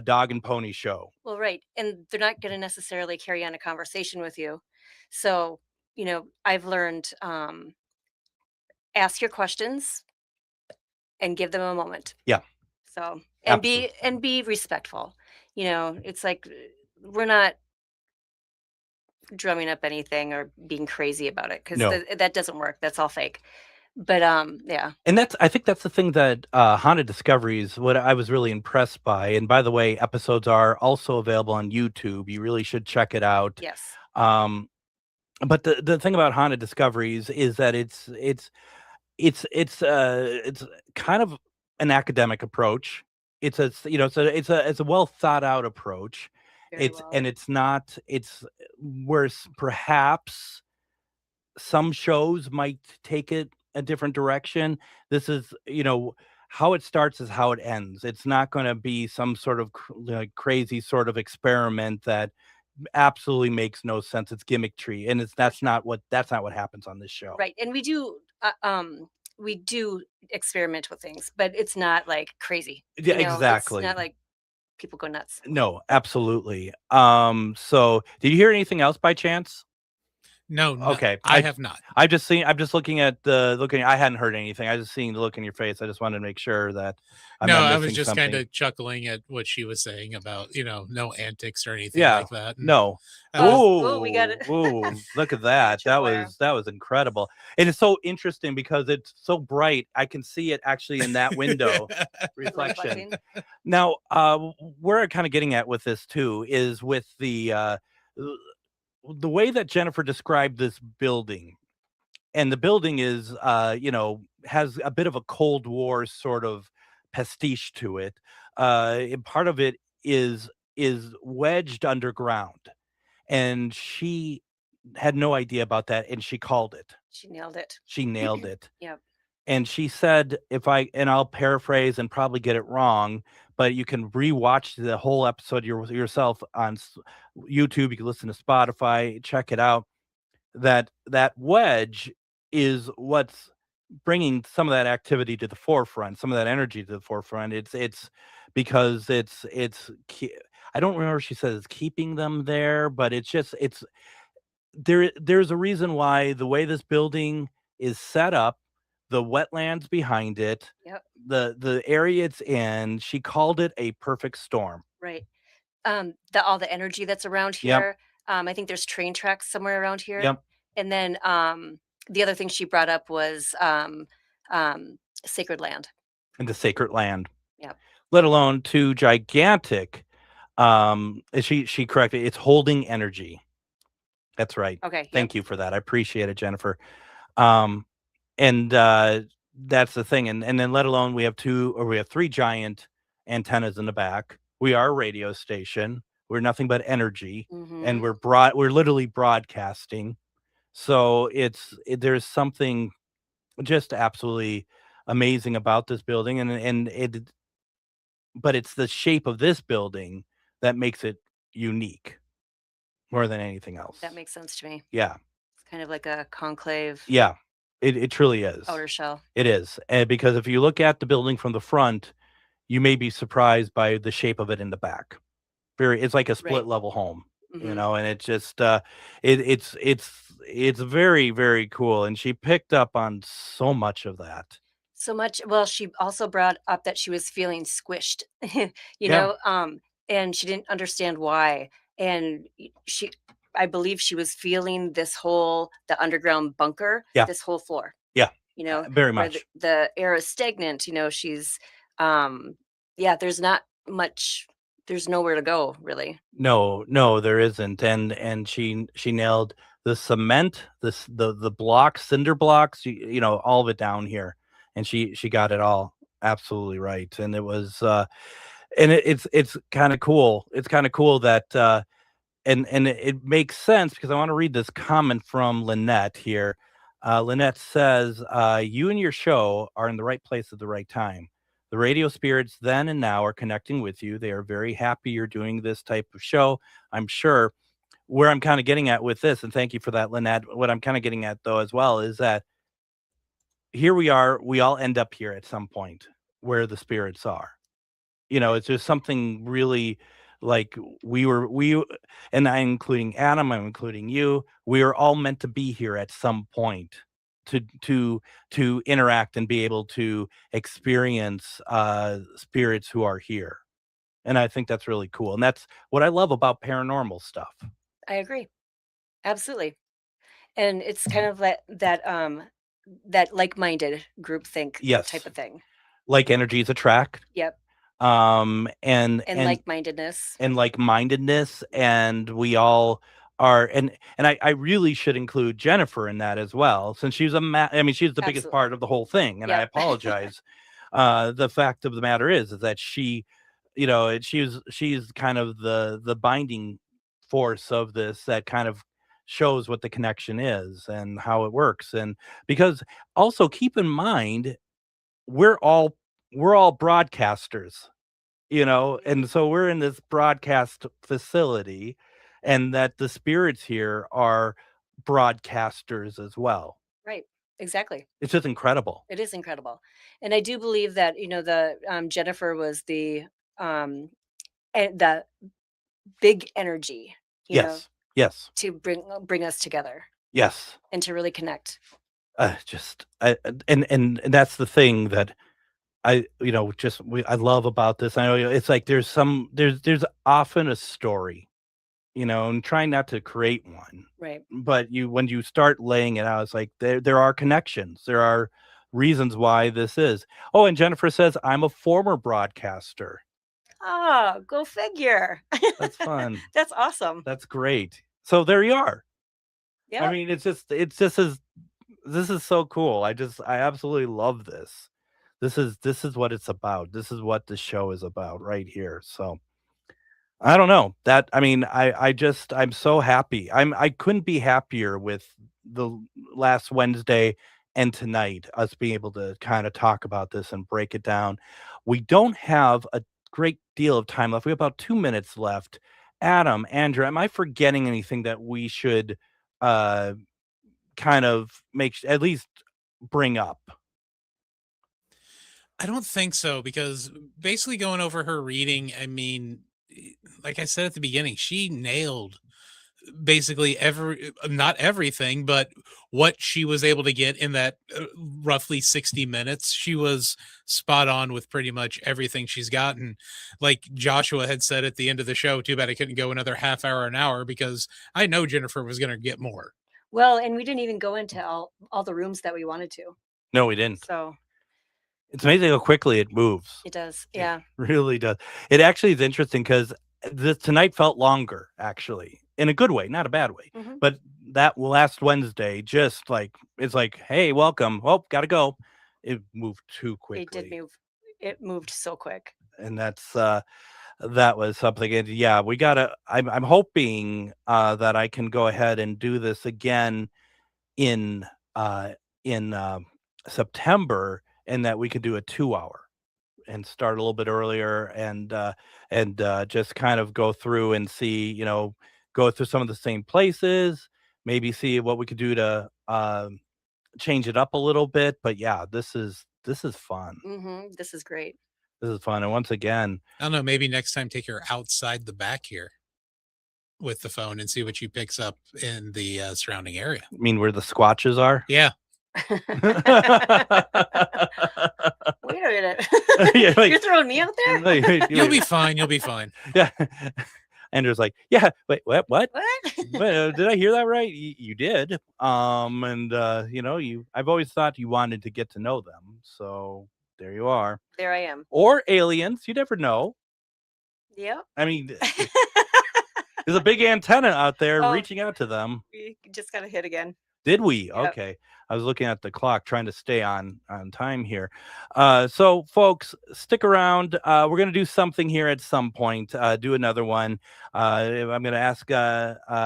dog and pony show. Well, right. And they're not going to necessarily carry on a conversation with you. So, I've learned, ask your questions and give them a moment. Yeah. So, and be respectful. It's like, we're not drumming up anything or being crazy about it, because that doesn't work. That's all fake. But yeah. And I think that's the thing that Haunted Discoveries, what I was really impressed by. And by the way, episodes are also available on YouTube. You really should check it out. Yes. But the thing about Haunted Discoveries is that it's kind of an academic approach. It's a well thought out approach. Whereas perhaps some shows might take it a different direction. This is, how it starts is how it ends. It's not going to be some sort of crazy sort of experiment that absolutely makes no sense. It's gimmickry, and that's not what happens on this show. Right. And we do experiment with things, but it's not like crazy. Yeah, exactly. It's not like people go nuts. No, absolutely. So did you hear anything else by chance? No. Okay. I have not. I'm just looking at I hadn't heard anything. I just seen the look in your face. I just wanted to make sure that I was just kind of chuckling at what she was saying about, no antics or anything like that. No. We got it. Ooh, look at that. that was incredible. And it's so interesting because it's so bright. I can see it actually in that window reflection. Now, where I'm kind of getting at with this too is with the way that Jennifer described this building. And the building is, has a bit of a Cold War sort of pastiche to it. And part of it is wedged underground. And she had no idea about that, and she called it. She nailed it. Yep. And she said, I'll paraphrase and probably get it wrong, but you can rewatch the whole episode yourself on YouTube. You can listen to Spotify, check it out. That wedge is what's bringing some of that activity to the forefront, some of that energy to the forefront. It's because it's I don't remember if she says it's keeping them there, but there's a reason why the way this building is set up, the wetlands behind it, the area it's in, she called it a perfect storm. Right. All the energy that's around here. Yep. I think there's train tracks somewhere around here. Yep. And then the other thing she brought up was sacred land. into sacred land. Yep. Let alone too gigantic. She corrected, it's holding energy. That's right. Okay. Yep. Thank you for that. I appreciate it, Jennifer. And that's the thing. And then let alone we have 3 giant antennas in the back. We are a radio station. We're nothing but energy, and we're literally broadcasting. So there's something just absolutely amazing about this building, but it's the shape of this building that makes it unique more than anything else. That makes sense to me. Yeah. It's kind of like a conclave. Yeah, it truly is. Outer shell. It is. And because if you look at the building from the front, you may be surprised by the shape of it in the back. It's like a split level home, and it's just it's very, very cool. And she picked up on so much of that. So much. Well, she also brought up that she was feeling squished, and she didn't understand why. And I believe she was feeling the underground bunker, this whole floor. Yeah. Very where much. The air is stagnant. She's, there's not much, there's nowhere to go really. No, there isn't. And she nailed the cement, the blocks, cinder blocks, all of it down here. And she got it all absolutely right. And it was, and it's kind of cool. It's kind of cool that, and it makes sense because I want to read this comment from Lynette here. Lynette says, you and your show are in the right place at the right time. The radio spirits then and now are connecting with you. They are very happy you're doing this type of show. I'm sure where I'm kind of getting at with this, and thank you for that, Lynette. What I'm kind of getting at though as well is that here we are, we all end up here at some point where the spirits are. It's just something really like we and I'm including Adam, I'm including you. We are all meant to be here at some point to interact and be able to experience spirits who are here. And I think that's really cool. And that's what I love about paranormal stuff. I agree. Absolutely. And it's kind of that like-minded groupthink type of thing. Like energies attract. Yep. And like-mindedness. And we all are, and I really should include Jennifer in that as well, since she's she's the biggest part of the whole thing. And I apologize. The fact of the matter is that she, she's kind of the binding force of this that kind of shows what the connection is and how it works. And because also keep in mind, we're all broadcasters, and so we're in this broadcast facility, and that the spirits here are broadcasters as well. Right. Exactly. It's just incredible. It is incredible. And I do believe that, Jennifer was the big energy, Yes. to bring us together. Yes. And to really connect. And that's the thing that I love about this. I know it's like there's often a story, and trying not to create one. Right. But when you start laying it out, it's like there are connections. There are reasons why this is. Oh, and Jennifer says, I'm a former broadcaster. Oh, go figure. That's fun. That's awesome. That's great. So there you are. Yeah. I mean, this is so cool. I absolutely love this. This is what it's about. This is what the show is about right here. So I don't know that. I mean, I'm so happy. I couldn't be happier with the last Wednesday and tonight, us being able to kind of talk about this and break it down. We don't have a great deal of time left. We have about 2 minutes left. Adam, Andra, am I forgetting anything that we should kind of at least bring up? I don't think so, because basically going over her reading, I mean, like I said at the beginning, she nailed basically not everything, but what she was able to get in that roughly 60 minutes. She was spot on with pretty much everything she's gotten. Like Joshua had said at the end of the show, too bad I couldn't go another half hour, an hour, because I know Jennifer was going to get more. Well, and we didn't even go into all the rooms that we wanted to. No, we didn't. So It's amazing how quickly it moves. it does. Yeah. It really does. It actually is interesting because tonight felt longer, actually, in a good way, not a bad way. Mm-hmm. But that last Wednesday, just like, it's like, hey, welcome. Oh, gotta go. It moved too quickly. It did move. It moved so quick. And that was something. And yeah, I'm hoping that I can go ahead and do this again in September, and that we could do a 2-hour and start a little bit earlier and just kind of go through and see, go through some of the same places, maybe see what we could do to change it up a little bit. But yeah, this is fun. Mm-hmm. This is great. This is fun. And once again, I don't know, maybe next time take her outside the back here with the phone and see what she picks up in the surrounding area. I mean, where the squatches are. Yeah. Wait a minute. Yeah, like, you're throwing me out there? You'll be fine. You'll be fine. Yeah. Andrew's like, yeah, wait, what? What? Did I hear that right? You did. I've always thought you wanted to get to know them. So there you are. There I am. Or aliens. You never know. Yep. I mean, there's a big antenna out there reaching out to them. We just got to hit again. Did we? Yep. Okay. I was looking at the clock, trying to stay on time here. So, folks, stick around. We're going to do something here at some point, do another one. I'm going to ask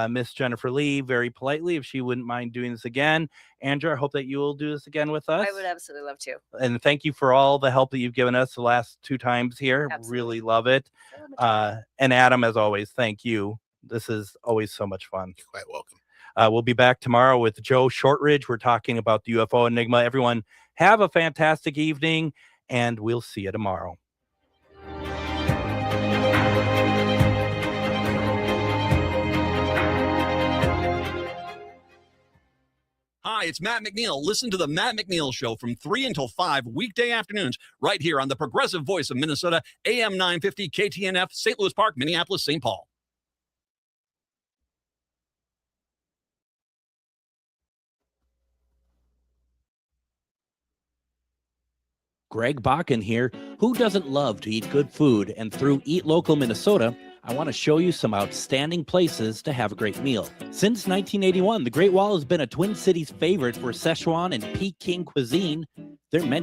Miss Jennifer Lee very politely if she wouldn't mind doing this again. Andrew, I hope that you will do this again with us. I would absolutely love to. And thank you for all the help that you've given us the last 2 times here. Absolutely. Really love it. And Adam, as always, thank you. This is always so much fun. You're quite welcome. We'll be back tomorrow with Joe Shortridge. We're talking about the UFO Enigma. Everyone, have a fantastic evening, and we'll see you tomorrow. Hi, it's Matt McNeil. Listen to the Matt McNeil Show from 3 until 5 weekday afternoons right here on the progressive voice of Minnesota, AM950 KTNF, St. Louis Park, Minneapolis, St. Paul. Greg Bakun here. Who doesn't love to eat good food? And through Eat Local Minnesota, I want to show you some outstanding places to have a great meal. Since 1981, the Great Wall has been a Twin Cities favorite for Szechuan and Peking cuisine. Their menu